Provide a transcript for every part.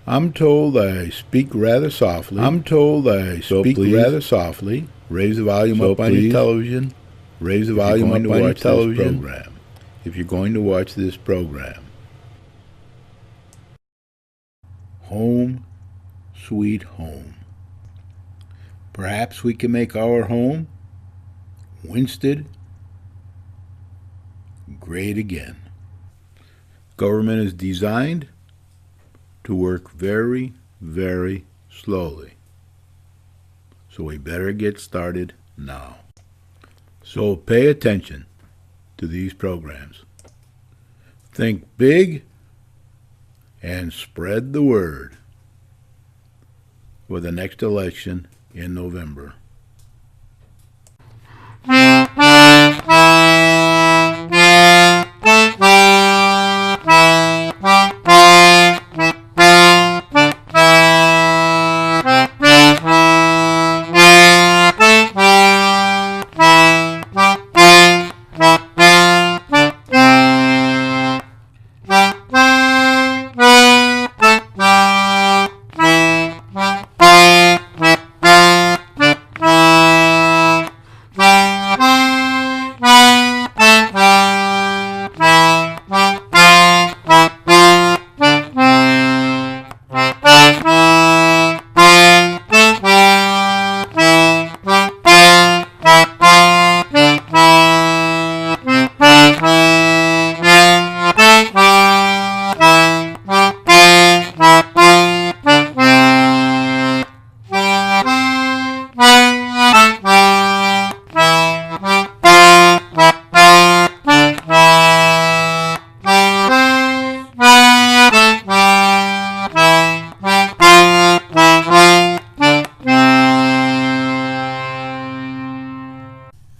I'm told I speak rather softly. Raise the volume up on your television. Raise the volume up on your television. If you're going to watch this program. Home, sweet home. Perhaps we can make our home, Winsted, great again. Government is designed to work very, very slowly. So we better get started now. So pay attention to these programs. Think big and spread the word for the next election in November.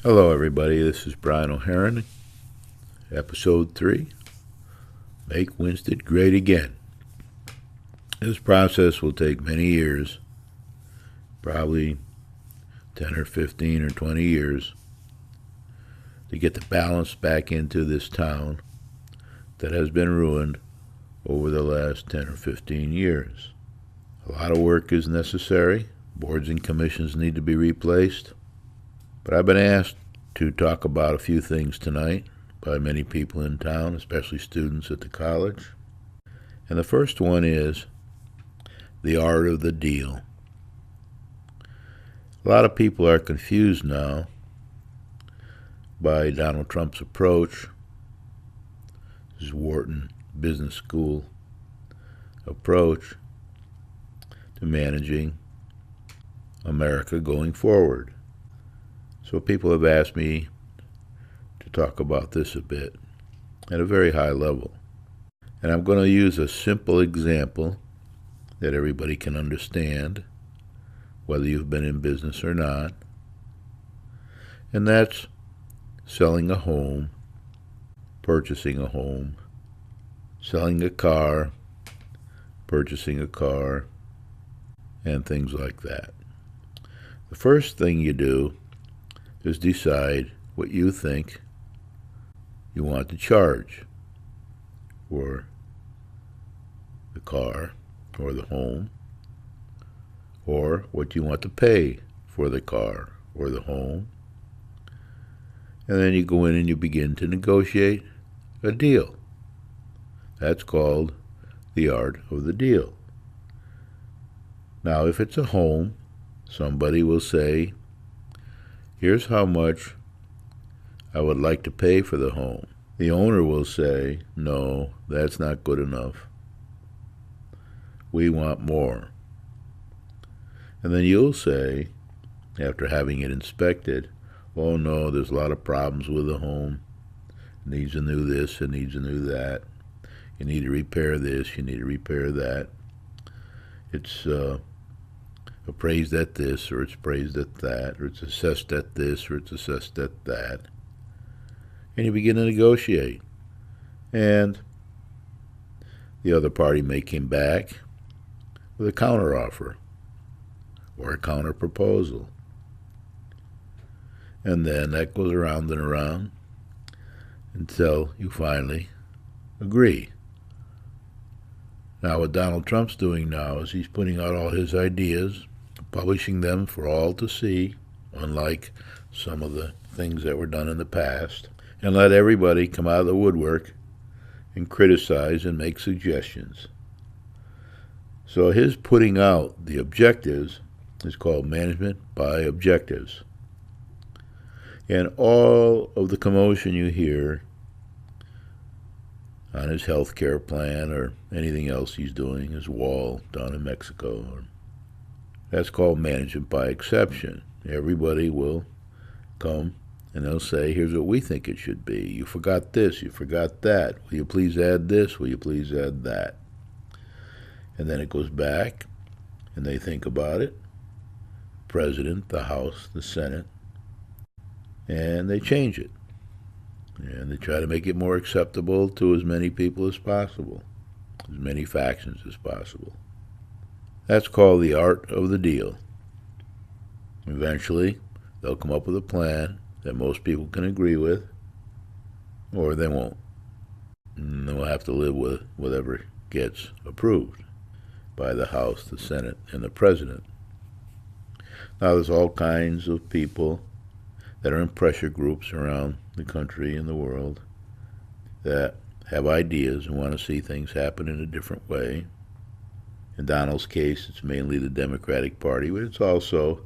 Hello everybody, this is Brian O'Haron, episode 3, Make Winsted Great Again. This process will take many years, probably 10 or 15 or 20 years, to get the balance back into this town that has been ruined over the last 10 or 15 years. A lot of work is necessary. Boards and commissions need to be replaced. But I've been asked to talk about a few things tonight by many people in town, especially students at the college. And the first one is the art of the deal. A lot of people are confused now by Donald Trump's approach, his Wharton Business School approach to managing America going forward. So people have asked me to talk about this a bit at a very high level. And I'm going to use a simple example that everybody can understand, whether you've been in business or not. And that's selling a home, purchasing a home, selling a car, purchasing a car, and things like that. The first thing you do is decide what you think you want to charge for the car or the home, or what you want to pay for the car or the home. And then you go in and you begin to negotiate a deal. That's called the art of the deal. Now, if it's a home, somebody will say, here's how much I would like to pay for the home. The owner will say, no, that's not good enough. We want more. And then you'll say, after having it inspected, oh no, there's a lot of problems with the home. It needs to do this, it needs to do that. You need to repair this, you need to repair that. It's appraised at this, or it's appraised at that, or it's assessed at this, or it's assessed at that. And you begin to negotiate. And the other party may come back with a counteroffer or a counter proposal. And then that goes around and around until you finally agree. Now what Donald Trump's doing now is he's putting out all his ideas, publishing them for all to see, unlike some of the things that were done in the past, and let everybody come out of the woodwork and criticize and make suggestions. So his putting out the objectives is called management by objectives. And all of the commotion you hear on his health care plan or anything else he's doing, his wall down in Mexico, that's called management by exception. Everybody will come and they'll say, here's what we think it should be. You forgot this, you forgot that. Will you please add this? Will you please add that? And then it goes back and they think about it. President, the House, the Senate, and they change it. And they try to make it more acceptable to as many people as possible, as many factions as possible. That's called the art of the deal. Eventually, they'll come up with a plan that most people can agree with, or they won't. And they'll have to live with whatever gets approved by the House, the Senate, and the President. Now, there's all kinds of people that are in pressure groups around the country and the world that have ideas and want to see things happen in a different way. In Donald's case, it's mainly the Democratic Party, but it's also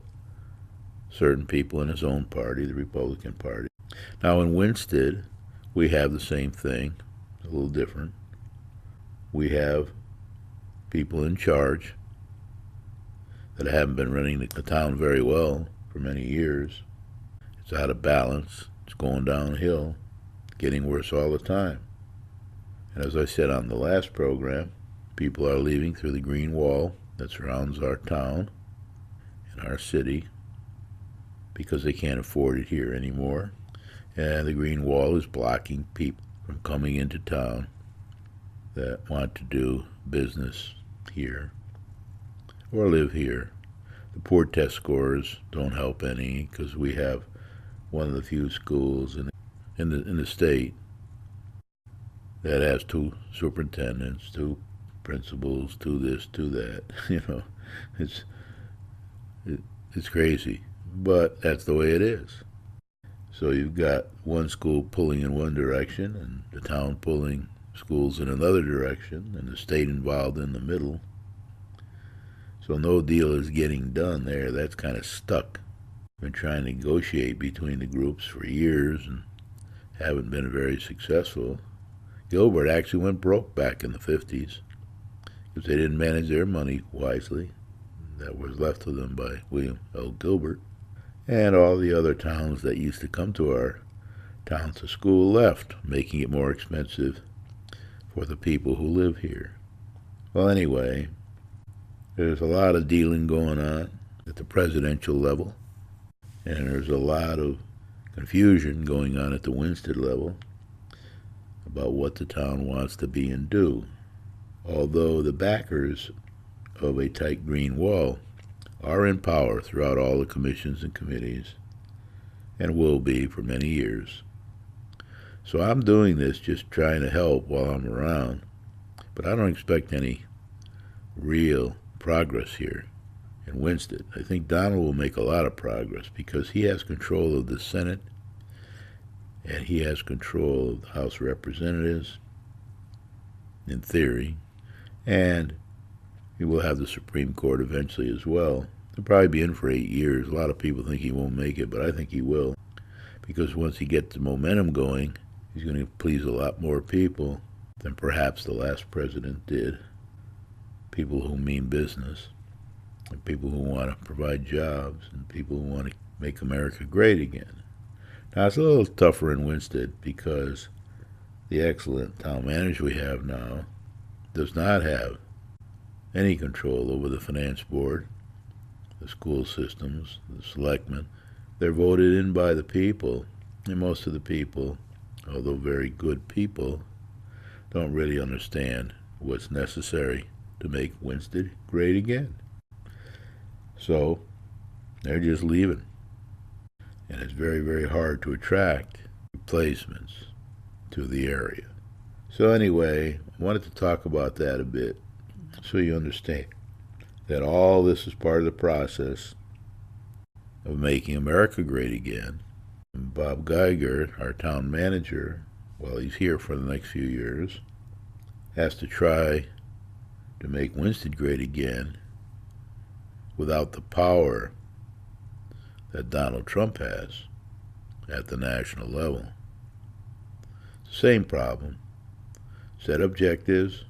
certain people in his own party, the Republican Party. Now, in Winsted, we have the same thing, a little different. We have people in charge that haven't been running the town very well for many years. It's out of balance. It's going downhill, getting worse all the time. And as I said on the last program, people are leaving through the green wall that surrounds our town and our city because they can't afford it here anymore. And the green wall is blocking people from coming into town that want to do business here or live here. The poor test scores don't help any because we have one of the few schools in the state that has 2 superintendents, 2 principals, 2 this, 2 that. You know, it's crazy, but that's the way it is. So you've got one school pulling in one direction and the town pulling schools in another direction and the state involved in the middle. So no deal is getting done there. That's kind of stuck. Been trying to negotiate between the groups for years and haven't been very successful. Gilbert actually went broke back in the 50s because they didn't manage their money wisely. That was left to them by William L. Gilbert. And all the other towns that used to come to our town to school left, making it more expensive for the people who live here. Well, anyway, there's a lot of dealing going on at the presidential level. And there's a lot of confusion going on at the Winsted level about what the town wants to be and do. Although the backers of a tight green wall are in power throughout all the commissions and committees and will be for many years. So I'm doing this just trying to help while I'm around, but I don't expect any real progress here in Winsted. I think Donald will make a lot of progress because he has control of the Senate and he has control of the House of Representatives, in theory, and he will have the Supreme Court eventually as well. He'll probably be in for 8 years. A lot of people think he won't make it, but I think he will, because once he gets the momentum going, he's going to please a lot more people than perhaps the last president did. People who mean business, and people who want to provide jobs, and people who want to make America great again. Now, it's a little tougher in Winsted because the excellent town manager we have now does not have any control over the finance board, the school systems, the selectmen. They're voted in by the people, and most of the people, although very good people, don't really understand what's necessary to make Winsted great again. So they're just leaving. And it's very, very hard to attract replacements to the area. So anyway, I wanted to talk about that a bit So you understand that all this is part of the process of making America great again. And Bob Geiger, our town manager, while he's here for the next few years, has to try to make Winsted great again without the power that Donald Trump has at the national level. Same problem. Set objectives.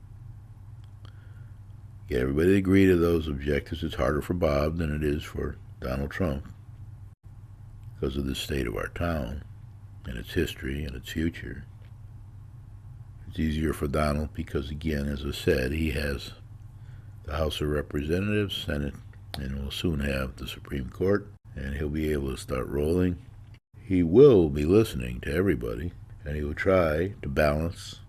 Get everybody to agree to those objectives. It's harder for Bob than it is for Donald Trump because of the state of our town and its history and its future. It's easier for Donald because, again, as I said, he has the House of Representatives, Senate, and will soon have the Supreme Court, and he'll be able to start rolling. He will be listening to everybody, and he will try to balance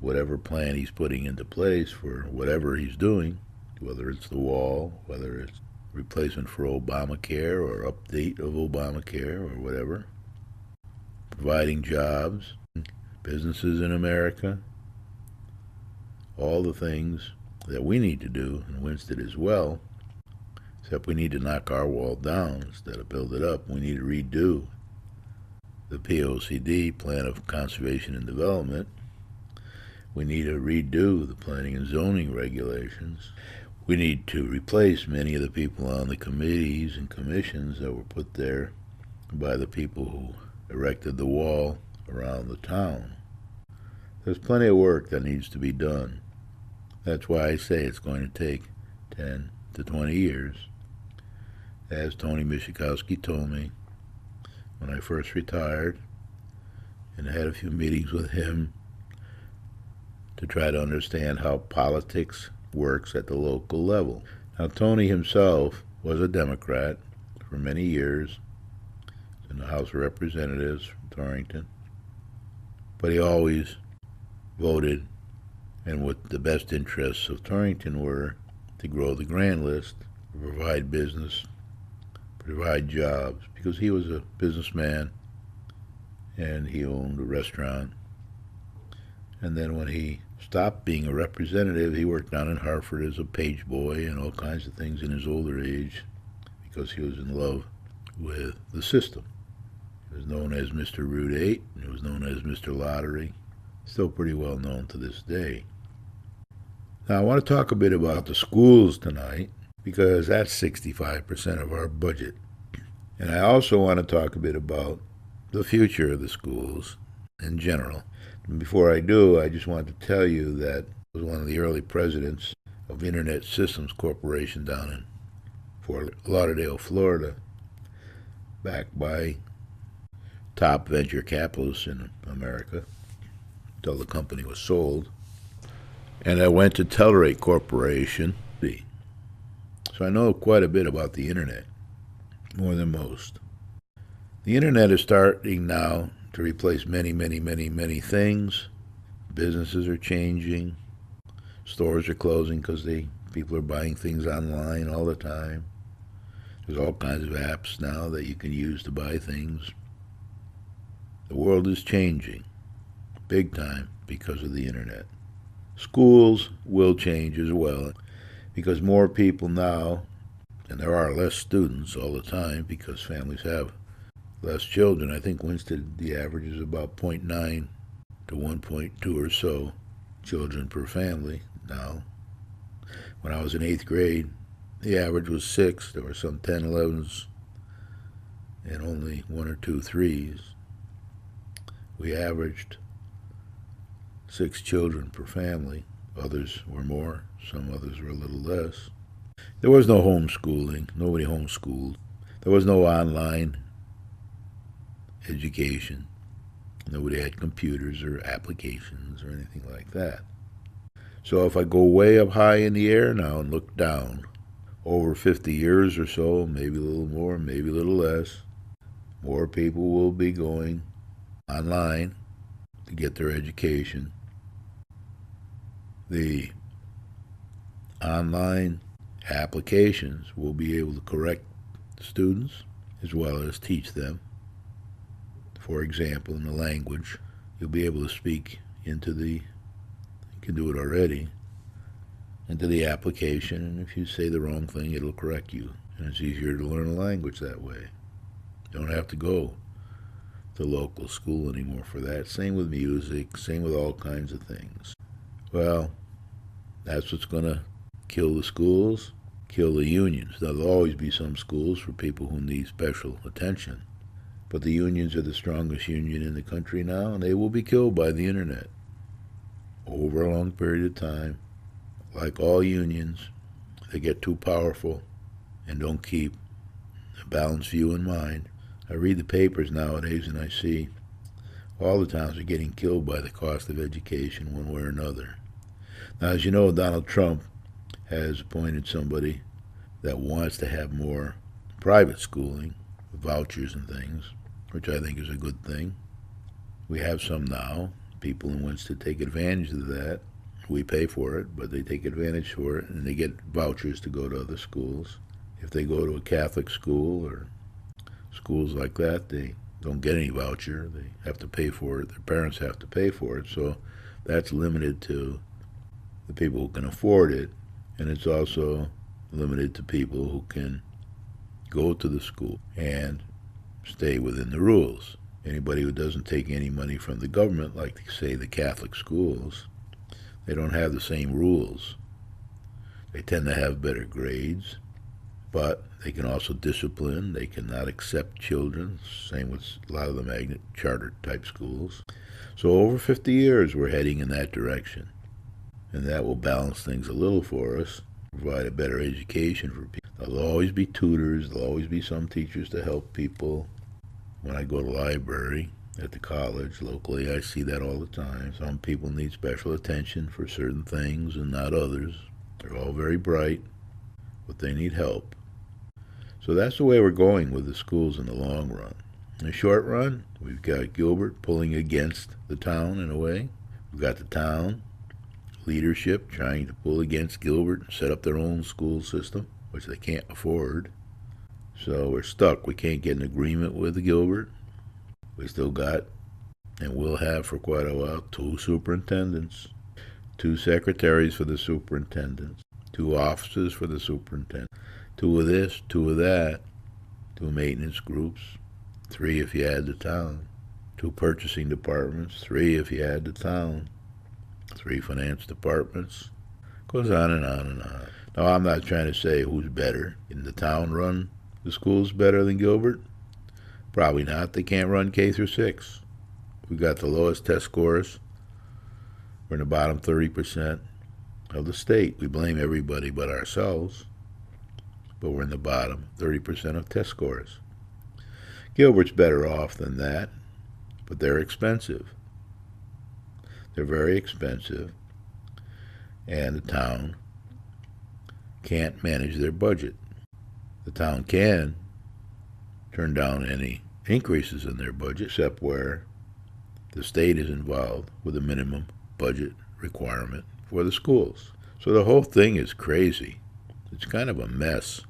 whatever plan he's putting into place for whatever he's doing, whether it's the wall, whether it's replacement for Obamacare or update of Obamacare or whatever, providing jobs, businesses in America, all the things that we need to do in Winsted as well, except we need to knock our wall down instead of build it up. We need to redo the POCD, Plan of Conservation and Development. We need to redo the planning and zoning regulations. We need to replace many of the people on the committees and commissions that were put there by the people who erected the wall around the town. There's plenty of work that needs to be done. That's why I say it's going to take 10 to 20 years. As Tony Mishikowski told me when I first retired, and I had a few meetings with him to try to understand how politics works at the local level. Now, Tony himself was a Democrat for many years in the House of Representatives from Torrington, but he always voted, and what the best interests of Torrington were, to grow the grand list, to provide business, provide jobs, because he was a businessman and he owned a restaurant. And then when he stopped being a representative, he worked down in Hartford as a page boy and all kinds of things in his older age because he was in love with the system. He was known as Mr. Route 8, and he was known as Mr. Lottery. Still pretty well known to this day. Now, I want to talk a bit about the schools tonight because that's 65% of our budget. And I also want to talk a bit about the future of the schools in general. And before I do, I just want to tell you that I was one of the early presidents of Internet Systems Corporation down in Fort Lauderdale, Florida, backed by top venture capitalists in America until the company was sold. And I went to Telerate Corporation. So I know quite a bit about the Internet, more than most. The Internet is starting now to replace many, many, many, many things. Businesses are changing. Stores are closing because people are buying things online all the time. There's all kinds of apps now that you can use to buy things. The world is changing big time because of the Internet. Schools will change as well because more people now, and there are less students all the time because families have less children. I think Winsted, the average is about 0.9 to 1.2 or so children per family now. When I was in 8th grade, the average was 6. There were some 10, 11s, and only 1 or 2 3s. We averaged 6 children per family. Others were more. Some others were a little less. There was no homeschooling. Nobody homeschooled. There was no online education. Nobody had computers or applications or anything like that. So if I go way up high in the air now and look down, over 50 years or so, maybe a little more, maybe a little less, more people will be going online to get their education. The online applications will be able to correct students as well as teach them. For example, in the language, you'll be able to speak into you can do it already, into the application, and if you say the wrong thing, it'll correct you. And it's easier to learn a language that way. You don't have to go to local school anymore for that. Same with music, same with all kinds of things. Well, that's what's going to kill the schools, kill the unions. Now, there'll always be some schools for people who need special attention. But the unions are the strongest union in the country now, and they will be killed by the internet over a long period of time. Like all unions, they get too powerful and don't keep a balanced view in mind. I read the papers nowadays and I see all the towns are getting killed by the cost of education one way or another. Now, as you know, Donald Trump has appointed somebody that wants to have more private schooling, vouchers and things, which I think is a good thing. We have some now. People in Winsted take advantage of that. We pay for it, but they take advantage for it, and they get vouchers to go to other schools. If they go to a Catholic school or schools like that, they don't get any voucher. They have to pay for it. Their parents have to pay for it. So that's limited to the people who can afford it, and it's also limited to people who can go to the school and stay within the rules. Anybody who doesn't take any money from the government, like say the Catholic schools, they don't have the same rules. They tend to have better grades, but they can also discipline. They cannot accept children. Same with a lot of the magnet charter type schools. So over 50 years we're heading in that direction. And that will balance things a little for us, provide a better education for people. There'll always be tutors. There'll always be some teachers to help people. When I go to the library at the college locally, I see that all the time. Some people need special attention for certain things and not others. They're all very bright, but they need help. So that's the way we're going with the schools in the long run. In the short run, we've got Gilbert pulling against the town in a way. We've got the town leadership trying to pull against Gilbert and set up their own school system, which they can't afford. So we're stuck. We can't get an agreement with Gilbert. We still got, and will have for quite a while, 2 superintendents, 2 secretaries for the superintendents, 2 officers for the superintendent, 2 of this, 2 of that, 2 maintenance groups, 3 if you add the town, 2 purchasing departments, 3 if you add the town, 3 finance departments. Goes on and on and on. Now, I'm not trying to say who's better. Can the town run the schools better than Gilbert? Probably not. They can't run K through 6. We've got the lowest test scores. We're in the bottom 30% of the state. We blame everybody but ourselves, but we're in the bottom 30% of test scores. Gilbert's better off than that, but they're expensive. They're very expensive, and the town can't manage their budget. The town can turn down any increases in their budget, except where the state is involved with a minimum budget requirement for the schools. So the whole thing is crazy. It's kind of a mess.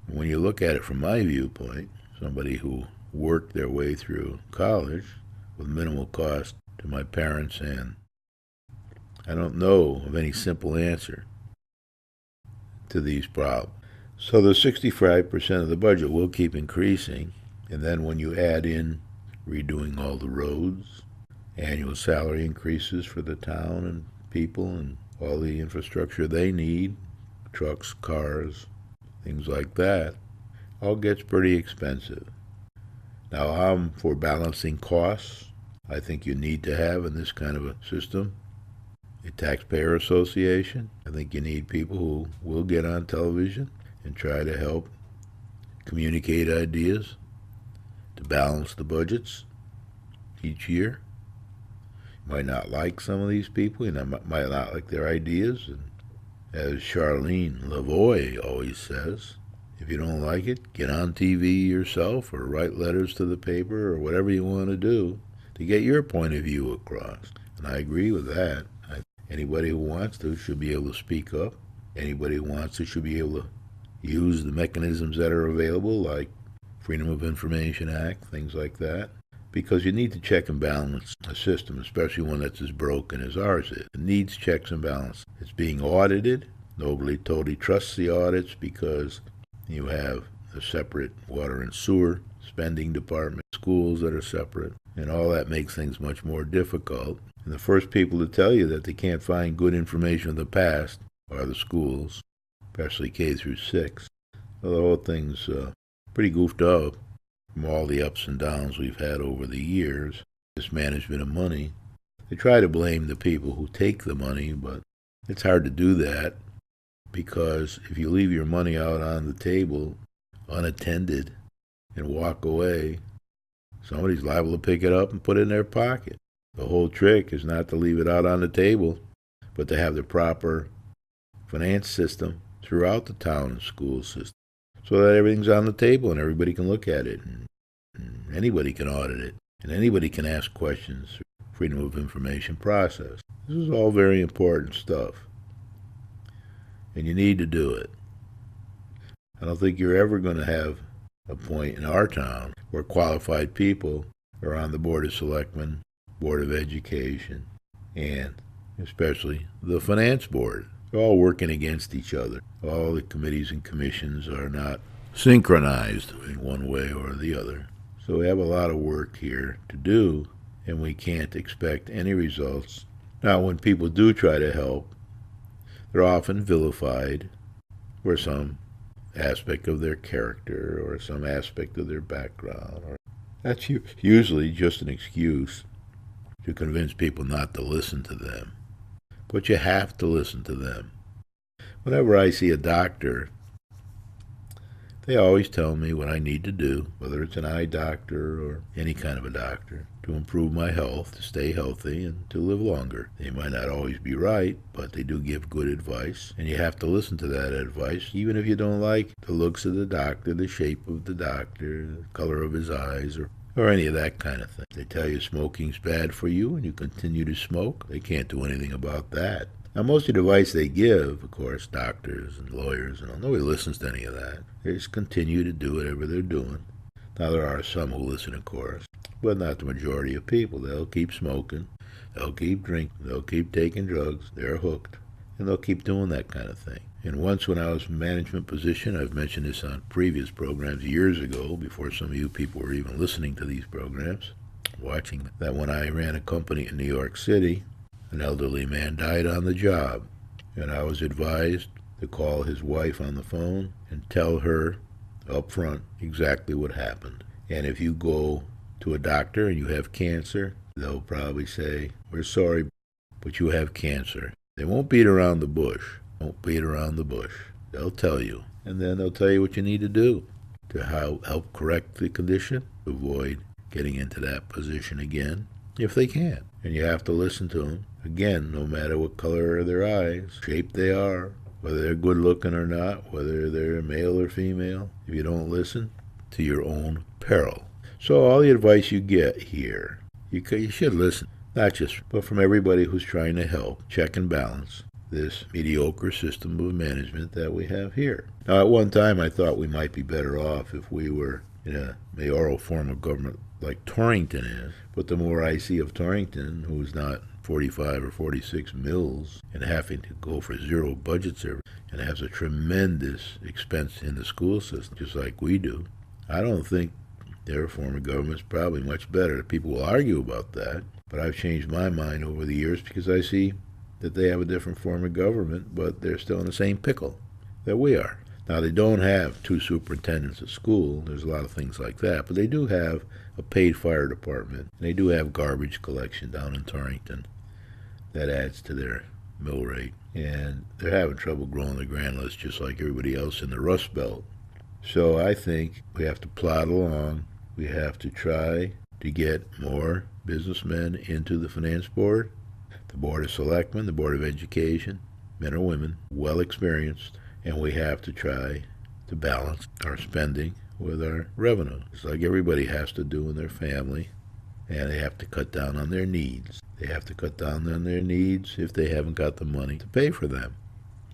And when you look at it from my viewpoint, somebody who worked their way through college with minimal cost to my parents, and I don't know of any simple answer to these problems. So the 65% of the budget will keep increasing, and then when you add in redoing all the roads, annual salary increases for the town and people and all the infrastructure they need, trucks, cars, things like that, all gets pretty expensive. Now, I'm for balancing costs. I think you need to have in this kind of a system a taxpayer association. I think you need people who will get on television and try to help communicate ideas to balance the budgets each year. You might not like some of these people, you might not like their ideas, and as Charlene Lavoie always says, if you don't like it, get on TV yourself or write letters to the paper or whatever you want to do to get your point of view across. And I agree with that. Anybody who wants to should be able to speak up. Anybody who wants to should be able to use the mechanisms that are available, like Freedom of Information Act, things like that. because you need to check and balance a system, especially one that's as broken as ours is. It needs checks and balances. It's being audited. Nobody totally trusts the audits because you have a separate water and sewer spending department, schools that are separate, and all that makes things much more difficult. And the first people to tell you that they can't find good information of the past are the schools, especially K through 6. So the whole thing's pretty goofed up from all the ups and downs we've had over the years. This management of money. They try to blame the people who take the money, but it's hard to do that because if you leave your money out on the table unattended and walk away, somebody's liable to pick it up and put it in their pocket. The whole trick is not to leave it out on the table, but to have the proper finance system throughout the town and school system so that everything's on the table and everybody can look at it and anybody can audit it and anybody can ask questions through Freedom of Information process. This is all very important stuff, and you need to do it. I don't think you're ever going to have a point in our town where qualified people are on the Board of Selectmen, Board of Education, and especially the Finance Board. They're all working against each other. All the committees and commissions are not synchronized in one way or the other. So we have a lot of work here to do, and we can't expect any results. Now, when people do try to help, they're often vilified for some aspect of their character or some aspect of their background. That's usually just an excuse to convince people not to listen to them. But you have to listen to them. Whenever I see a doctor, they always tell me what I need to do, whether it's an eye doctor or any kind of a doctor, to improve my health, to stay healthy, and to live longer. They might not always be right, but they do give good advice, and you have to listen to that advice, even if you don't like the looks of the doctor, the shape of the doctor, the color of his eyes, or any of that kind of thing. They tell you smoking's bad for you and you continue to smoke. They can't do anything about that. Now, most of the advice they give, of course, doctors and lawyers and all, nobody listens to any of that. They just continue to do whatever they're doing. Now, there are some who listen, of course, but not the majority of people. They'll keep smoking, they'll keep drinking, they'll keep taking drugs, they're hooked, and they'll keep doing that kind of thing. And once when I was in a management position, I've mentioned this on previous programs years ago, before some of you people were even listening to these programs, watching them, that when I ran a company in New York City, an elderly man died on the job, and I was advised to call his wife on the phone and tell her up front exactly what happened. And if you go to a doctor and you have cancer, they'll probably say, "We're sorry, but you have cancer." They won't beat around the bush. Don't beat around the bush. They'll tell you, and then they'll tell you what you need to do to help correct the condition, avoid getting into that position again, if they can. And you have to listen to them. Again, no matter what color of their eyes, shape they are, whether they're good looking or not, whether they're male or female, if you don't listen, to your own peril. So all the advice you get here, you should listen, not just, but from everybody who's trying to help, check and balance this mediocre system of management that we have here. Now, at one time, I thought we might be better off if we were in a mayoral form of government like Torrington is. But the more I see of Torrington, who's not 45 or 46 mills and having to go for zero budgets and has a tremendous expense in the school system, just like we do, I don't think their form of government's probably much better. People will argue about that, but I've changed my mind over the years because I see that they have a different form of government, but they're still in the same pickle that we are. Now, they don't have 2 superintendents at school. There's a lot of things like that, but they do have a paid fire department. And they do have garbage collection down in Torrington that adds to their mill rate. And they're having trouble growing the grand list just like everybody else in the Rust Belt. So I think we have to plod along. We have to try to get more businessmen into the finance board, the Board of Selectmen, the Board of Education, men or women, well experienced, and we have to try to balance our spending with our revenue. It's like everybody has to do in their family, and they have to cut down on their needs. They have to cut down on their needs if they haven't got the money to pay for them.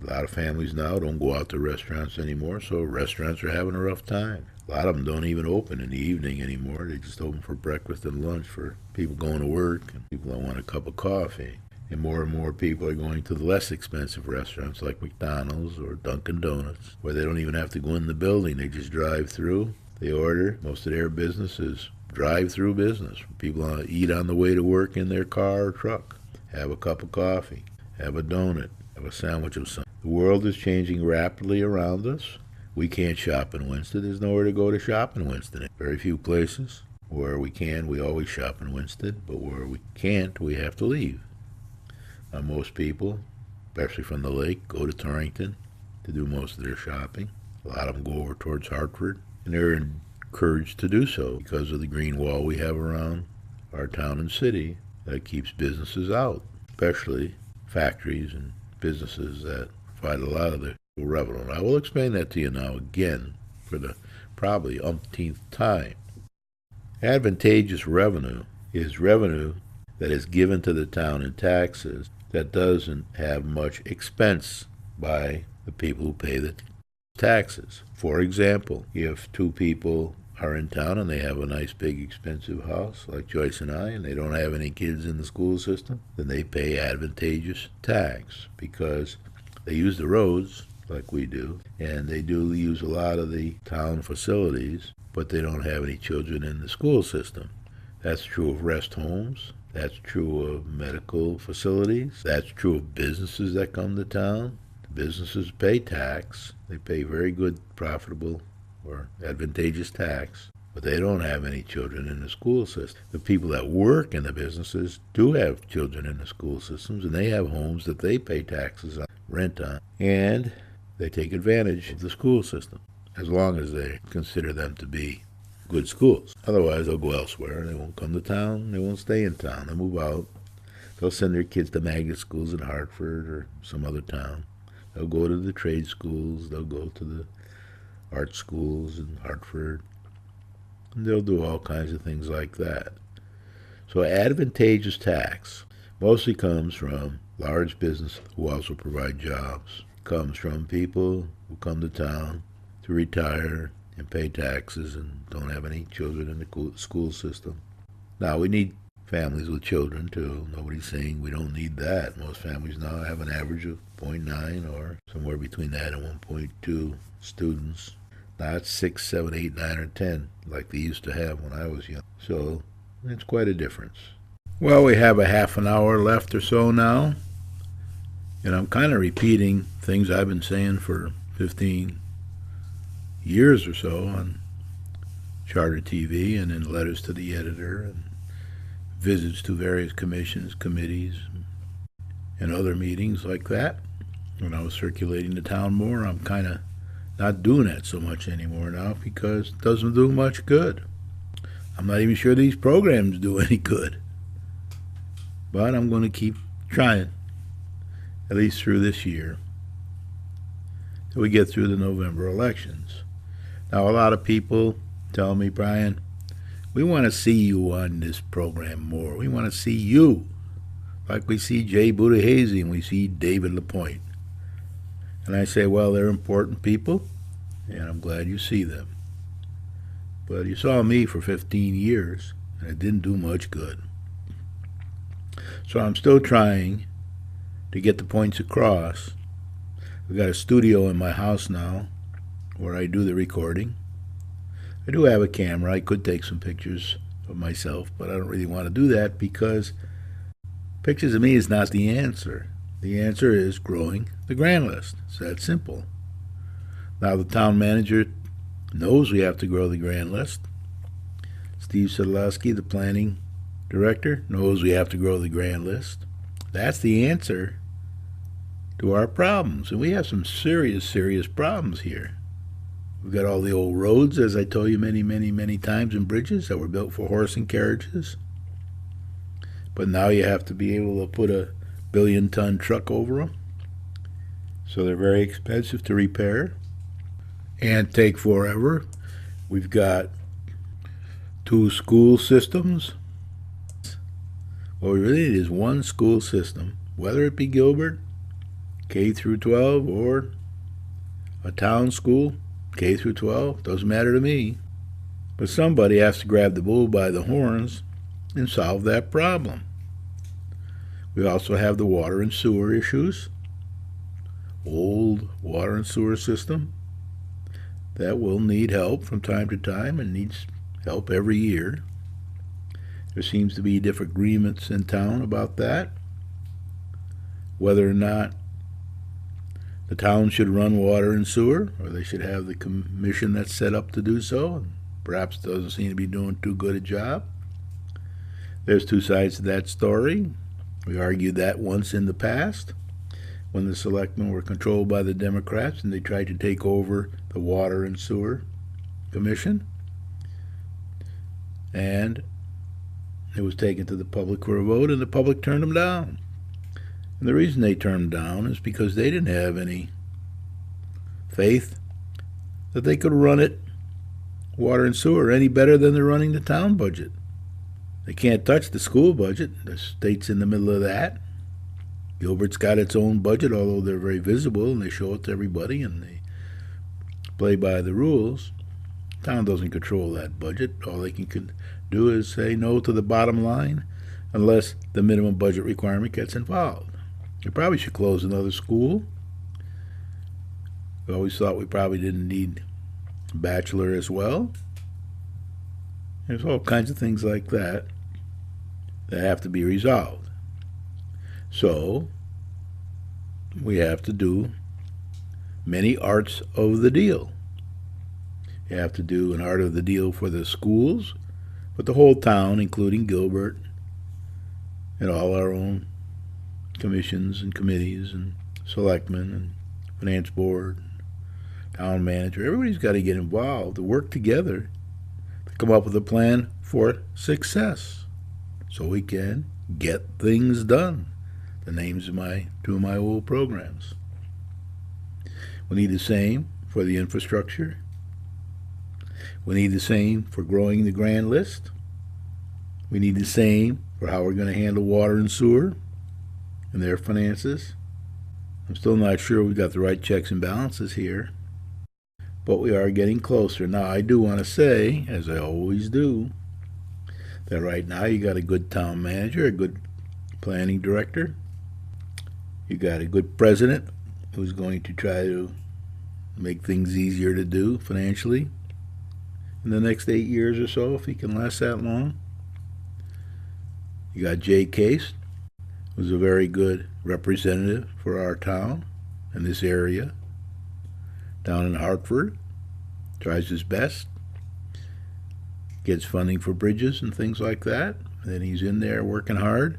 A lot of families now don't go out to restaurants anymore, so restaurants are having a rough time. A lot of them don't even open in the evening anymore. They just open for breakfast and lunch for people going to work and people that want a cup of coffee. And more people are going to the less expensive restaurants like McDonald's or Dunkin' Donuts, where they don't even have to go in the building. They just drive through. They order. Most of their business is drive-through business. People want to eat on the way to work in their car or truck, have a cup of coffee, have a donut, have a sandwich of something. The world is changing rapidly around us. We can't shop in Winsted. There's nowhere to go to shop in Winsted. Very few places. Where we can, we always shop in Winsted, but where we can't, we have to leave. Most people, especially from the lake, go to Torrington to do most of their shopping. A lot of them go over towards Hartford, and they're encouraged to do so because of the green wall we have around our town and city that keeps businesses out, especially factories and businesses that provide a lot of the revenue. And I will explain that to you now again for the probably umpteenth time. Advantageous revenue is revenue that is given to the town in taxes that doesn't have much expense by the people who pay the taxes. For example, if two people are in town and they have a nice big expensive house like Joyce and I, and they don't have any kids in the school system, then they pay advantageous tax because they use the roads like we do, and they do use a lot of the town facilities, but they don't have any children in the school system. That's true of rest homes. That's true of medical facilities. That's true of businesses that come to town. Businesses pay tax. They pay very good, profitable, or advantageous tax, but they don't have any children in the school system. The people that work in the businesses do have children in the school systems, and they have homes that they pay taxes on, rent on, and they take advantage of the school system, as long as they consider them to be good schools. Otherwise, they'll go elsewhere. They won't come to town. They won't stay in town. They'll move out. They'll send their kids to magnet schools in Hartford or some other town. They'll go to the trade schools. They'll go to the art schools in Hartford. And they'll do all kinds of things like that. So advantageous tax mostly comes from large business who also provide jobs. It comes from people who come to town to retire and pay taxes and don't have any children in the school system. Now, we need families with children, too. Nobody's saying we don't need that. Most families now have an average of 0.9 or somewhere between that and 1.2 students. Not 6, 7, 8, 9, or 10 like they used to have when I was young. So it's quite a difference. Well, we have a half an hour left or so now. And I'm kind of repeating things I've been saying for 15 years or so on Charter TV and in letters to the editor and visits to various commissions, committees, and other meetings like that. When I was circulating the town more, I'm kind of not doing that so much anymore now because it doesn't do much good. I'm not even sure these programs do any good. But I'm going to keep trying, at least through this year, till we get through the November elections. Now, a lot of people tell me, Brian, we want to see you on this program more. We want to see you, like we see Jay Buttigieg and we see David LaPointe. And I say, well, they're important people, and I'm glad you see them. But you saw me for 15 years, and it didn't do much good. So I'm still trying to get the points across. I've got a studio in my house now where I do the recording. I do have a camera. I could take some pictures of myself, but I don't really want to do that because pictures of me is not the answer. The answer is growing the grand list. It's that simple. Now the town manager knows we have to grow the grand list. Steve Sadlowski, the planning director, knows we have to grow the grand list. That's the answer to our problems. And we have some serious problems here. We've got all the old roads, as I told you many times, and bridges that were built for horse and carriages. But now you have to be able to put a billion-ton truck over them. So they're very expensive to repair and take forever. We've got 2 school systems. What we really need is one school system, whether it be Gilbert, K through 12, or a town school, K through 12, doesn't matter to me. But somebody has to grab the bull by the horns and solve that problem. We also have the water and sewer issues. Old water and sewer system that will need help from time to time and needs help every year. There seems to be different agreements in town about that, whether or not the town should run water and sewer, or they should have the commission that's set up to do so, and perhaps doesn't seem to be doing too good a job. There's two sides to that story. We argued that once in the past, when the selectmen were controlled by the Democrats and they tried to take over the Water and Sewer Commission. And it was taken to the public for a vote, and the public turned them down. And the reason they turned them down is because they didn't have any faith that they could run it, water and sewer, any better than they're running the town budget. They can't touch the school budget. The state's in the middle of that. Gilbert's got its own budget, although they're very visible and they show it to everybody and they play by the rules. Town doesn't control that budget. All they can do is say no to the bottom line unless the minimum budget requirement gets involved. You probably should close another school. We always thought we probably didn't need a bachelor as well. There's all kinds of things like that that have to be resolved. So we have to do many arts of the deal. You have to do an art of the deal for the schools, but the whole town, including Gilbert and all our own commissions and committees and selectmen and finance board, town manager, everybody's got to get involved to work together to come up with a plan for success so we can get things done. The names of two of my old programs. We need the same for the infrastructure. We need the same for growing the grand list. We need the same for how we're going to handle water and sewer and their finances. I'm still not sure we've got the right checks and balances here, but we are getting closer. Now, I do want to say, as I always do, that right now you got a good town manager, a good planning director. You got a good president who's going to try to make things easier to do financially in the next 8 years or so, if he can last that long. You got Jay Case, who's a very good representative for our town and this area down in Hartford. Tries his best, gets funding for bridges and things like that, and then he's in there working hard.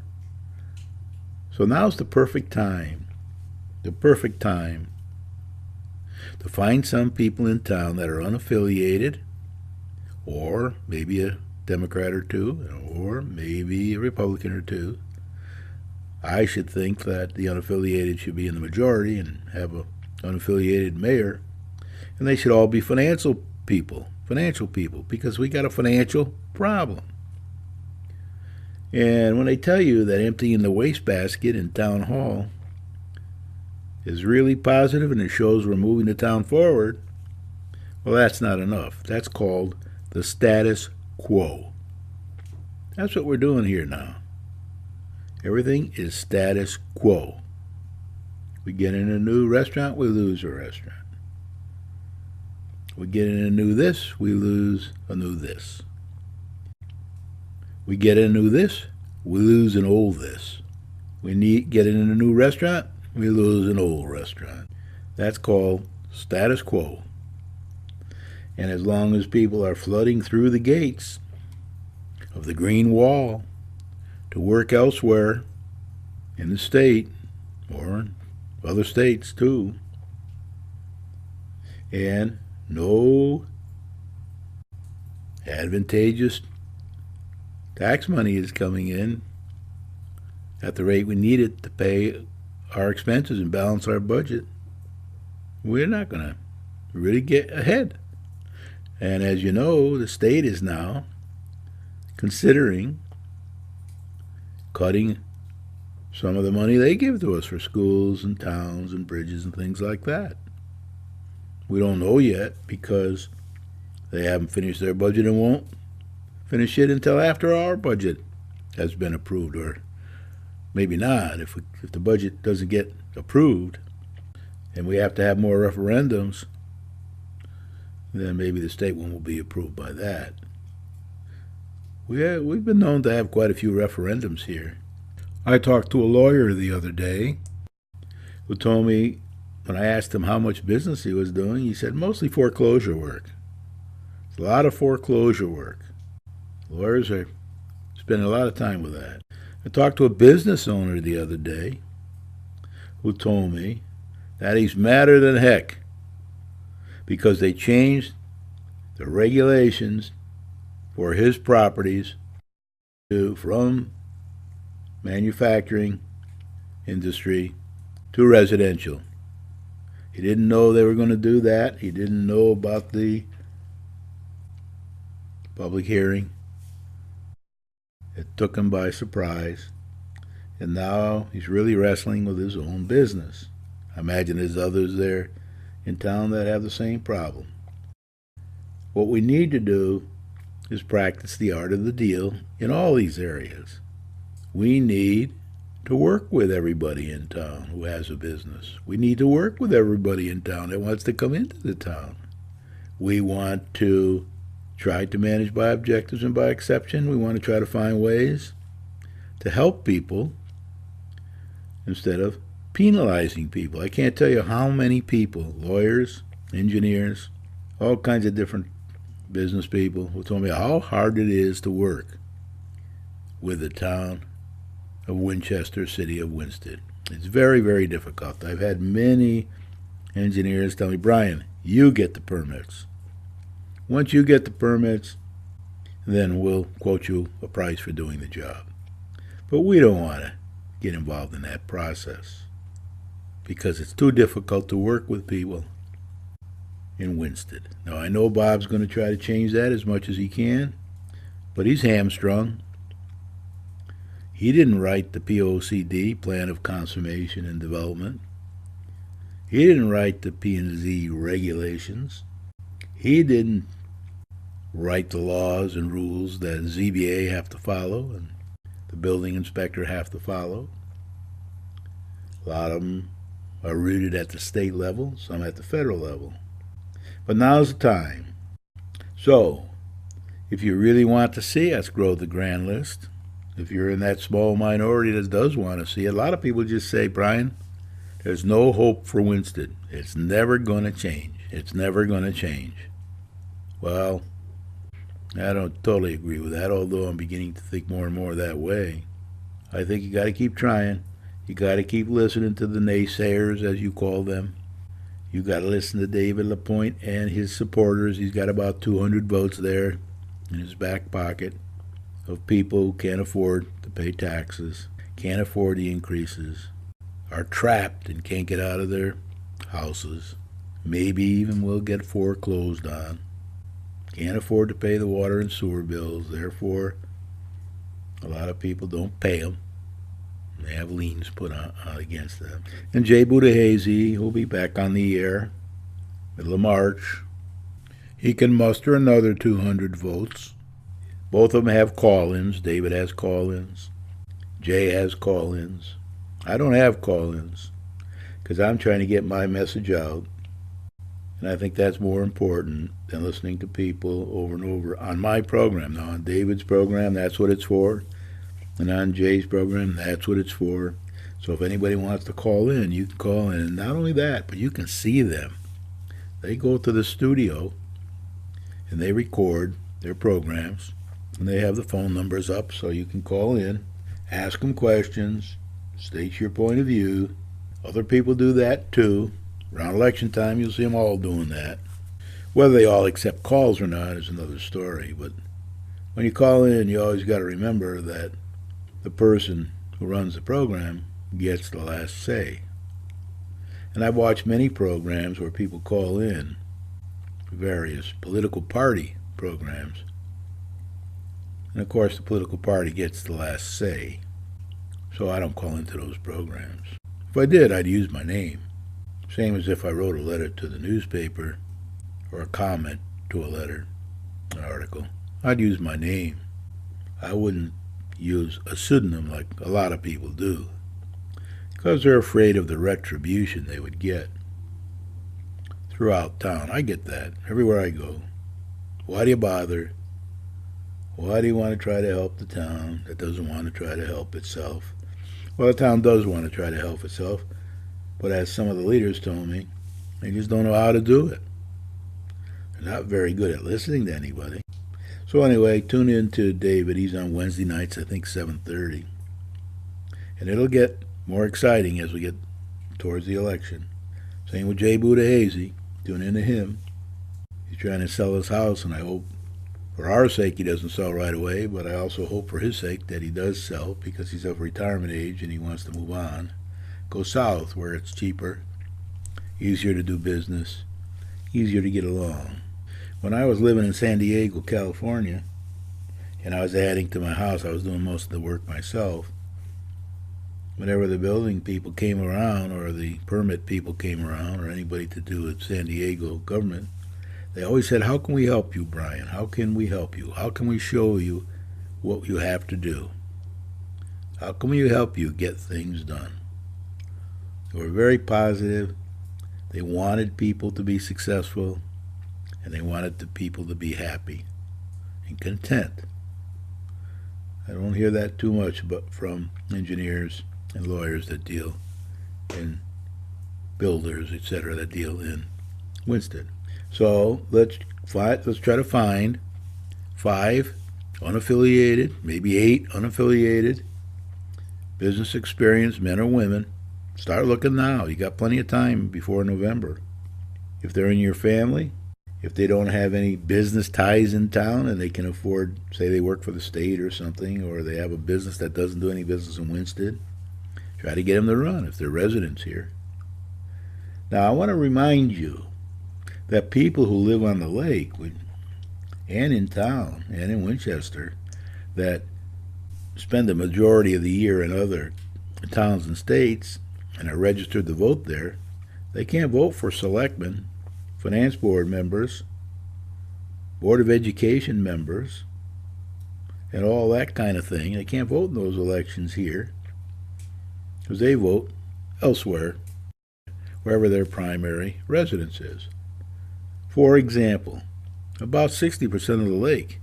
So now's the perfect time to find some people in town that are unaffiliated, or maybe a Democrat or two, or maybe a Republican or two. I should think that the unaffiliated should be in the majority and have an unaffiliated mayor, and they should all be financial people, because we got a financial problem. And when they tell you that emptying the wastebasket in town hall is really positive and it shows we're moving the town forward, well, that's not enough. That's called the status quo. That's what we're doing here now. Everything is status quo. We get in a new restaurant, we lose a restaurant. We get in a new this, we lose a new this. We get in a new this, we lose an old this. We get in a new restaurant, we lose an old restaurant. That's called status quo. And as long as people are flooding through the gates of the green wall to work elsewhere in the state, or other states too, and no advantageous tax money is coming in at the rate we need it to pay our expenses and balance our budget, we're not going to really get ahead. And as you know, the state is now considering cutting some of the money they give to us for schools and towns and bridges and things like that. We don't know yet because they haven't finished their budget and won't finish it until after our budget has been approved, or maybe not. If the budget doesn't get approved and we have to have more referendums, then maybe the state one will be approved by that. We've been known to have quite a few referendums here. I talked to a lawyer the other day who told me, when I asked him how much business he was doing, he said mostly foreclosure work. It's a lot of foreclosure work. Lawyers are spending a lot of time with that. I talked to a business owner the other day who told me that he's madder than heck because they changed the regulations for his properties from manufacturing industry to residential. He didn't know they were going to do that. He didn't know about the public hearing. It took him by surprise. And now he's really wrestling with his own business. I imagine there's others there in town that have the same problem. What we need to do is practice the art of the deal in all these areas. We need to work with everybody in town who has a business. We need to work with everybody in town that wants to come into the town. We want to try to manage by objectives and by exception. We want to try to find ways to help people instead of penalizing people. I can't tell you how many people, lawyers, engineers, all kinds of different business people, who told me how hard it is to work with the town of Winchester, city of Winsted. It's very, very difficult. I've had many engineers tell me, Brian, you get the permits. Once you get the permits, then we'll quote you a price for doing the job. But we don't want to get involved in that process because it's too difficult to work with people in Winsted. Now, I know Bob's going to try to change that as much as he can, but he's hamstrung. He didn't write the POCD, Plan of Conservation and Development. He didn't write the P&Z regulations. He didn't write the laws and rules that ZBA have to follow and the building inspector have to follow. A lot of them are rooted at the state level, some at the federal level. But now's the time. So, if you really want to see us grow the grand list, if you're in that small minority that does want to see it, a lot of people just say, Brian, there's no hope for Winsted. It's never going to change. It's never going to change. Well, I don't totally agree with that, although I'm beginning to think more and more that way. I think you got to keep trying. You got to keep listening to the naysayers, as you call them. You got to listen to David LaPointe and his supporters. He's got about 200 votes there in his back pocket of people who can't afford to pay taxes, can't afford the increases, are trapped and can't get out of their houses, maybe even will get foreclosed on, can't afford to pay the water and sewer bills, therefore a lot of people don't pay them. They have liens put on against them. And Jay Buttigieg, who'll be back on the air middle of March, he can muster another 200 votes. Both of them have call-ins. David has call-ins. Jay has call-ins. I don't have call-ins because I'm trying to get my message out. And I think that's more important than listening to people over and over on my program. Now, on David's program, that's what it's for. And on Jay's program, that's what it's for. So if anybody wants to call in, you can call in. And not only that, but you can see them. They go to the studio and they record their programs. And they have the phone numbers up so you can call in, ask them questions, state your point of view. Other people do that too. Around election time, you'll see them all doing that. Whether they all accept calls or not is another story. But when you call in, you always got to remember that the person who runs the program gets the last say. And I've watched many programs where people call in, various political party programs. And of course, the political party gets the last say. So I don't call into those programs. If I did, I'd use my name. Same as if I wrote a letter to the newspaper or a comment to a letter, an article. I'd use my name. I wouldn't use a pseudonym like a lot of people do, because they're afraid of the retribution they would get throughout town. I get that everywhere I go. Why do you bother? Why do you want to try to help the town that doesn't want to try to help itself? Well, the town does want to try to help itself, but as some of the leaders told me, they just don't know how to do it. They're not very good at listening to anybody. So anyway, tune in to David. He's on Wednesday nights, I think 7:30. And it'll get more exciting as we get towards the election. Same with Jay Budahazy. Tune in to him. He's trying to sell his house, and I hope for our sake he doesn't sell right away, but I also hope for his sake that he does sell, because he's of retirement age and he wants to move on. Go south where it's cheaper, easier to do business, easier to get along. When I was living in San Diego, California, and I was adding to my house, I was doing most of the work myself. Whenever the building people came around, or the permit people came around, or anybody to do with San Diego government, they always said, "How can we help you, Brian? How can we help you? How can we show you what you have to do? How can we help you get things done?" They were very positive. They wanted people to be successful, and they wanted the people to be happy and content. I don't hear that too much but from engineers and lawyers that deal in builders, etc., that deal in Winsted. So let's try to find 5 unaffiliated, maybe 8 unaffiliated, business experienced men or women. Start looking now. You got plenty of time before November. If they're in your family, if they don't have any business ties in town and they can afford, say they work for the state or something, or they have a business that doesn't do any business in Winsted, try to get them to run if they're residents here. Now, I want to remind you that people who live on the lake and in town and in Winchester that spend the majority of the year in other towns and states and are registered to vote there, they can't vote for selectmen, finance board members, board of education members, and all that kind of thing. They can't vote in those elections here because they vote elsewhere, wherever their primary residence is. For example, about 60% of the lake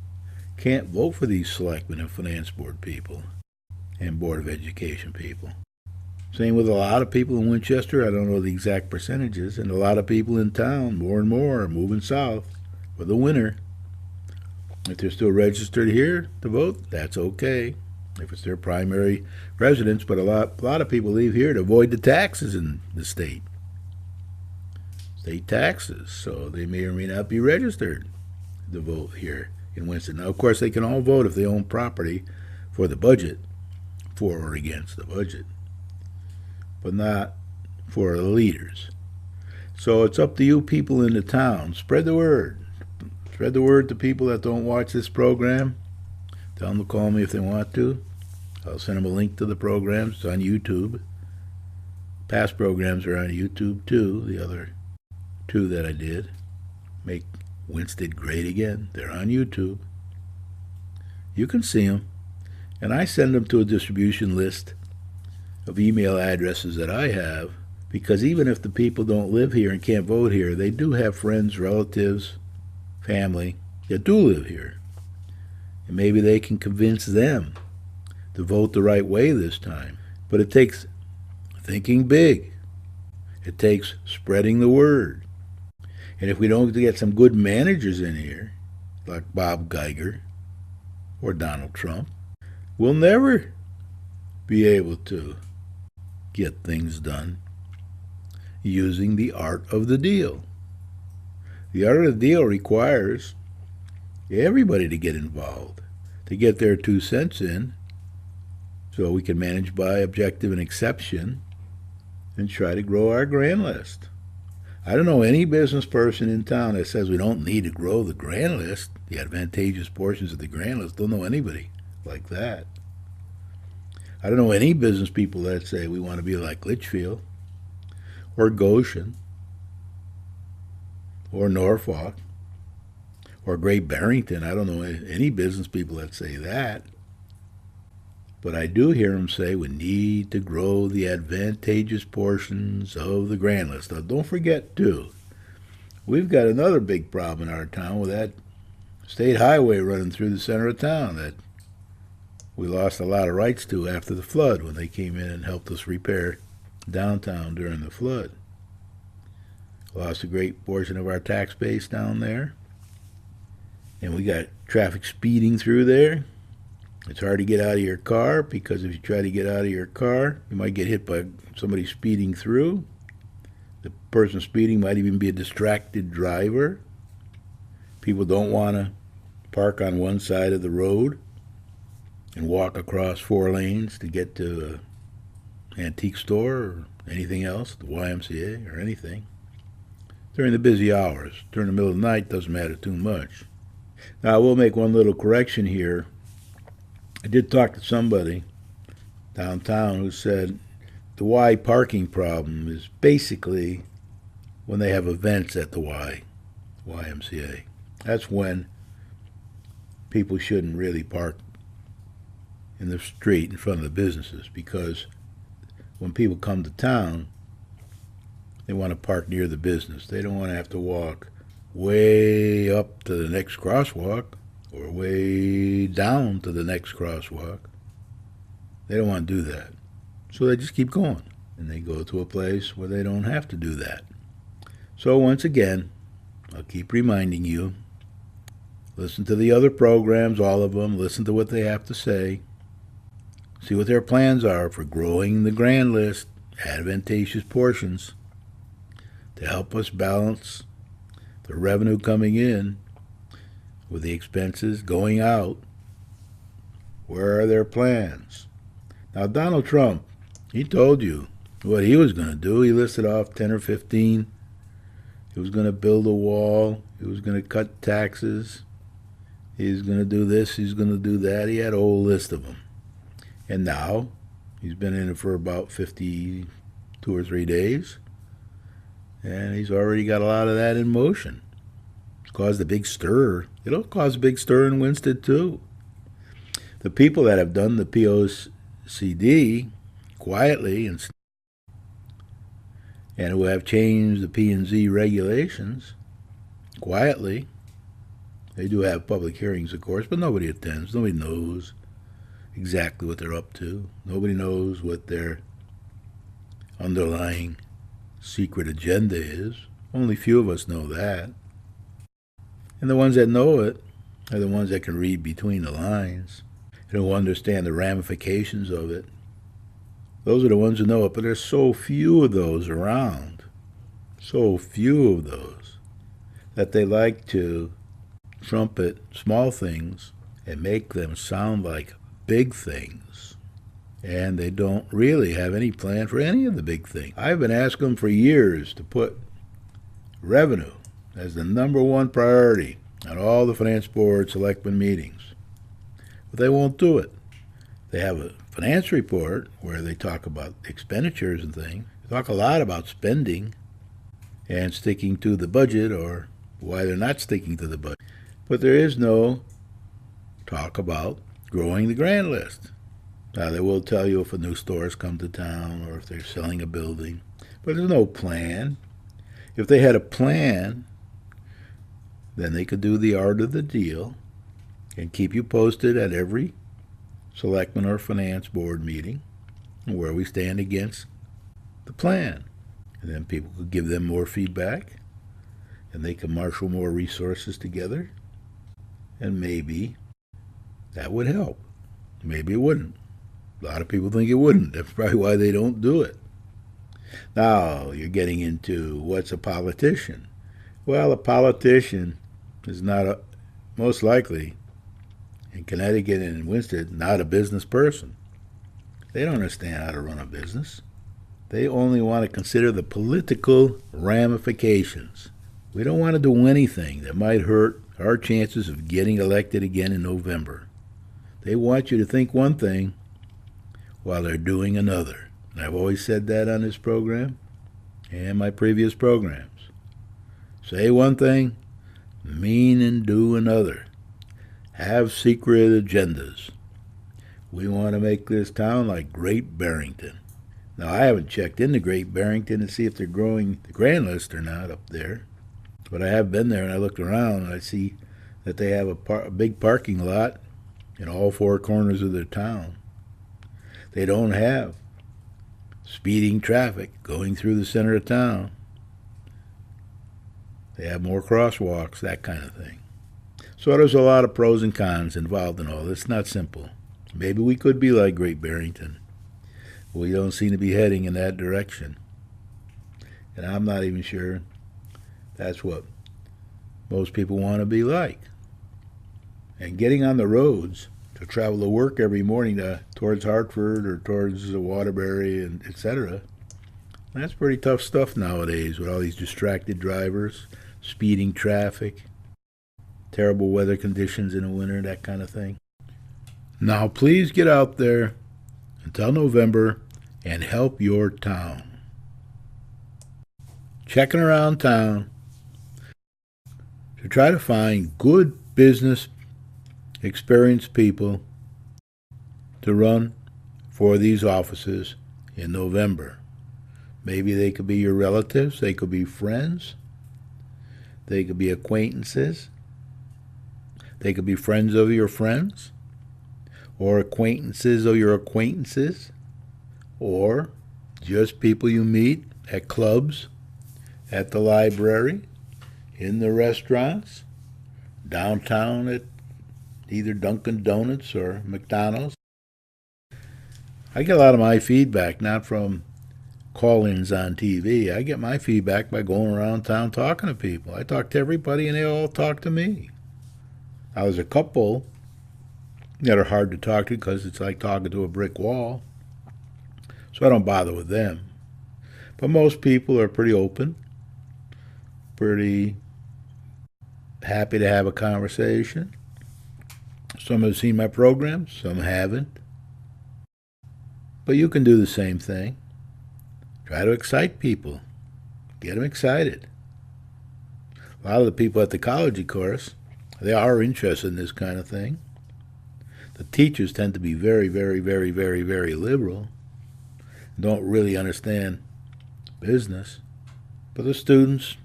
can't vote for these selectmen and finance board people and board of education people. Same with a lot of people in Winchester. I don't know the exact percentages, and a lot of people in town, more and more, are moving south for the winter. If they're still registered here to vote, that's okay, if it's their primary residence. But a lot of people leave here to avoid the taxes in the state taxes, so they may or may not be registered to vote here in Winston. Now, of course, they can all vote if they own property for the budget, for or against the budget, but not for the leaders. So it's up to you people in the town. Spread the word. Spread the word to people that don't watch this program. Tell them to call me if they want to. I'll send them a link to the programs. It's on YouTube. Past programs are on YouTube too. The other 2 that I did, Make Winsted Great Again, they're on YouTube. You can see them. And I send them to a distribution list of email addresses that I have, because even if the people don't live here and can't vote here, they do have friends, relatives, family that do live here. And maybe they can convince them to vote the right way this time. But it takes thinking big. It takes spreading the word. And if we don't get some good managers in here, like Bob Geiger or Donald Trump, we'll never be able to get things done using the art of the deal. The art of the deal requires everybody to get involved, to get their 2 cents in, so we can manage by objective and exception and try to grow our grand list. I don't know any business person in town that says we don't need to grow the grand list, the advantageous portions of the grand list. Don't know anybody like that. I don't know any business people that say we want to be like Litchfield. or Goshen, or Norfolk, or Great Barrington. I don't know any business people that say that. But I do hear them say we need to grow the advantageous portions of the grand list. Now, don't forget, too, we've got another big problem in our town with that state highway running through the center of town that we lost a lot of rights to after the flood when they came in and helped us repair downtown during the flood. Lost a great portion of our tax base down there. And we got traffic speeding through there. It's hard to get out of your car because if you try to get out of your car, you might get hit by somebody speeding through. The person speeding might even be a distracted driver. People don't want to park on one side of the road and walk across 4 lanes to get to an antique store or anything else, the YMCA or anything. During the busy hours, during the middle of the night, doesn't matter too much. Now, I will make one little correction here. I did talk to somebody downtown who said the Y parking problem is basically when they have events at the YMCA. That's when people shouldn't really park in the street in front of the businesses, because when people come to town, they want to park near the business. They don't want to have to walk way up to the next crosswalk or way down to the next crosswalk. They don't want to do that. So they just keep going. And they go to a place where they don't have to do that. So once again, I'll keep reminding you, listen to the other programs, all of them, listen to what they have to say, see what their plans are for growing the grand list, advantageous portions, to help us balance the revenue coming in with the expenses going out. Where are their plans? Now, Donald Trump, he told you what he was going to do. He listed off 10 or 15. He was going to build a wall. He was going to cut taxes. He's going to do this. He's going to do that. He had a whole list of them. And now, he's been in it for about 52 or 3 days. And he's already got a lot of that in motion. It's caused a big stir. It'll cause a big stir in Winsted, too. The people that have done the POCD quietly and who have changed the P&Z regulations quietly, they do have public hearings, of course, but nobody attends. Nobody knows exactly what they're up to. Nobody knows what their underlying secret agenda is. Only few of us know that. And the ones that know it are the ones that can read between the lines and who understand the ramifications of it. Those are the ones who know it, but there's so few of those around, so few of those, that they like to trumpet small things and make them sound like big things. And they don't really have any plan for any of the big things. I've been asking them for years to put revenue as the #1 priority on all the finance board selectmen meetings. But they won't do it. They have a finance report where they talk about expenditures and things. They talk a lot about spending and sticking to the budget, or why they're not sticking to the budget. But there is no talk about growing the grand list. Now, they will tell you if a new store has come to town or if they're selling a building, but there's no plan. If they had a plan, then they could do the art of the deal and keep you posted at every selectman or finance board meeting where we stand against the plan. And then people could give them more feedback, and they can marshal more resources together, and maybe that would help. Maybe it wouldn't. A lot of people think it wouldn't. That's probably why they don't do it. Now, you're getting into what's a politician. Well, a politician is not, most likely, in Connecticut and in Winsted, not a business person. They don't understand how to run a business. They only want to consider the political ramifications. We don't want to do anything that might hurt our chances of getting elected again in November. They want you to think one thing while they're doing another. And I've always said that on this program. and my previous programs. Say one thing, mean and do another. Have secret agendas. We want to make this town like Great Barrington. Now, I haven't checked into Great Barrington to see if they're growing the grand list or not up there, but I have been there and I looked around and I see that they have a big parking lot in all four corners of their town. They don't have speeding traffic going through the center of town. They have more crosswalks, that kind of thing. So there's a lot of pros and cons involved in all this. It's not simple. Maybe we could be like Great Barrington. We don't seem to be heading in that direction. And I'm not even sure that's what most people want to be like. And getting on the roads to travel to work every morning towards Hartford or towards Waterbury and etc., that's pretty tough stuff nowadays with all these distracted drivers, speeding traffic, terrible weather conditions in the winter, that kind of thing. Now please get out there until November and help your town. Checking around town to try to find good business experienced people to run for these offices in November. Maybe they could be your relatives, they could be friends, they could be acquaintances, they could be friends of your friends, or acquaintances of your acquaintances, or just people you meet at clubs, at the library, in the restaurants, downtown at either Dunkin' Donuts or McDonald's. I get a lot of my feedback not from call-ins on TV. I get my feedback by going around town talking to people. I talk to everybody and they all talk to me. Now, there's a couple that are hard to talk to because it's like talking to a brick wall. So I don't bother with them. But most people are pretty open, pretty happy to have a conversation. Some have seen my programs, some haven't. But you can do the same thing. Try to excite people. Get them excited. A lot of the people at the college, of course, they are interested in this kind of thing. The teachers tend to be very, very, very, very, very liberal. Don't really understand business. But the students,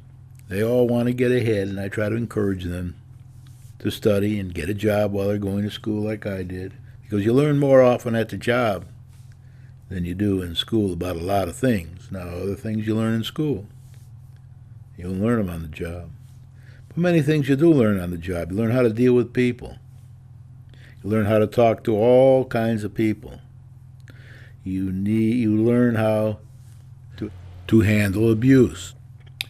they all want to get ahead, and I try to encourage them to study and get a job while they're going to school like I did. Because you learn more often at the job than you do in school about a lot of things. Now, other things you learn in school, you don't learn them on the job. But many things you do learn on the job. You learn how to deal with people. You learn how to talk to all kinds of people. You learn how to handle abuse.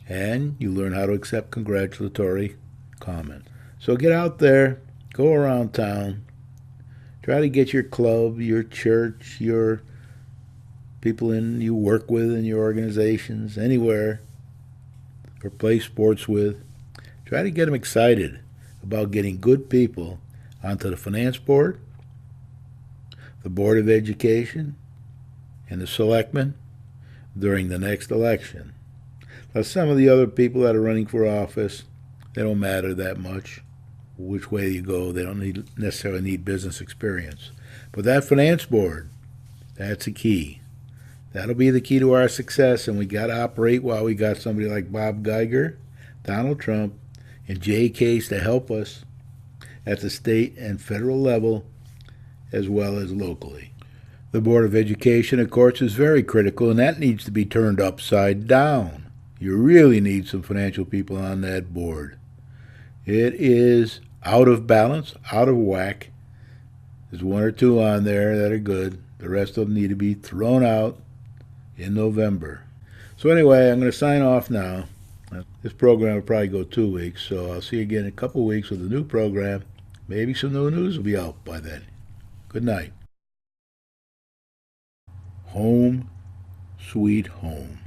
And you learn how to accept congratulatory comments. So get out there, go around town, try to get your club, your church, your people you work with in your organizations, anywhere, or play sports with. Try to get them excited about getting good people onto the finance board, the Board of Education, and the selectmen during the next election. Now, some of the other people that are running for office, they don't matter that much which way you go. They don't necessarily need business experience. But that finance board, that's the key. That'll be the key to our success, and we got to operate while we got somebody like Bob Geiger, Donald Trump, and Jay Case to help us at the state and federal level as well as locally. The Board of Education, of course, is very critical, and that needs to be turned upside down. You really need some financial people on that board. It is out of balance, out of whack. There's one or two on there that are good. The rest of them need to be thrown out in November. So anyway, I'm going to sign off now. This program will probably go 2 weeks, so I'll see you again in a couple of weeks with a new program. Maybe some new news will be out by then. Good night. Home, sweet home.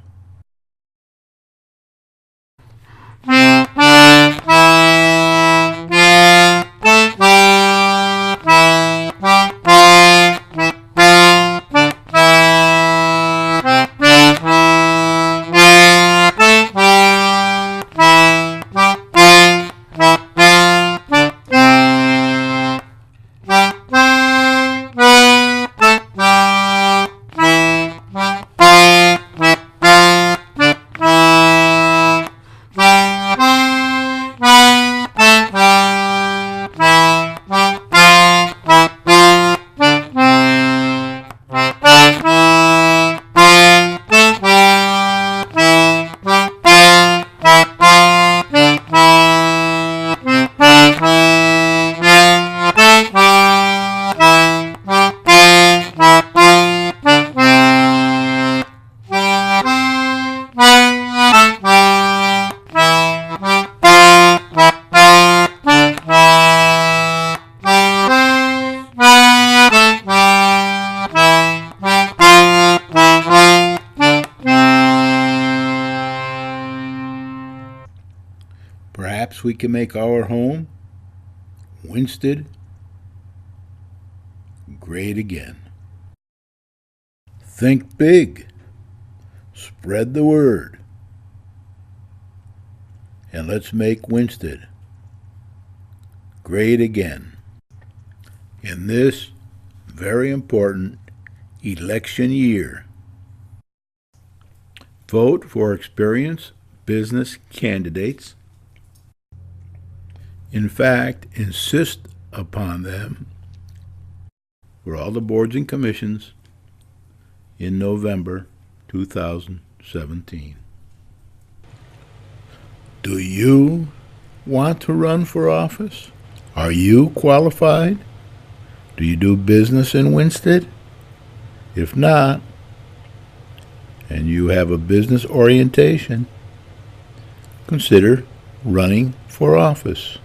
we can make our home, Winsted, great again. Think big. Spread the word. And let's make Winsted great again in this very important election year. Vote for experienced business candidates. In fact, insist upon them for all the boards and commissions in November 2017. Do you want to run for office? Are you qualified? Do you do business in Winsted? If not, and you have a business orientation, consider running for office.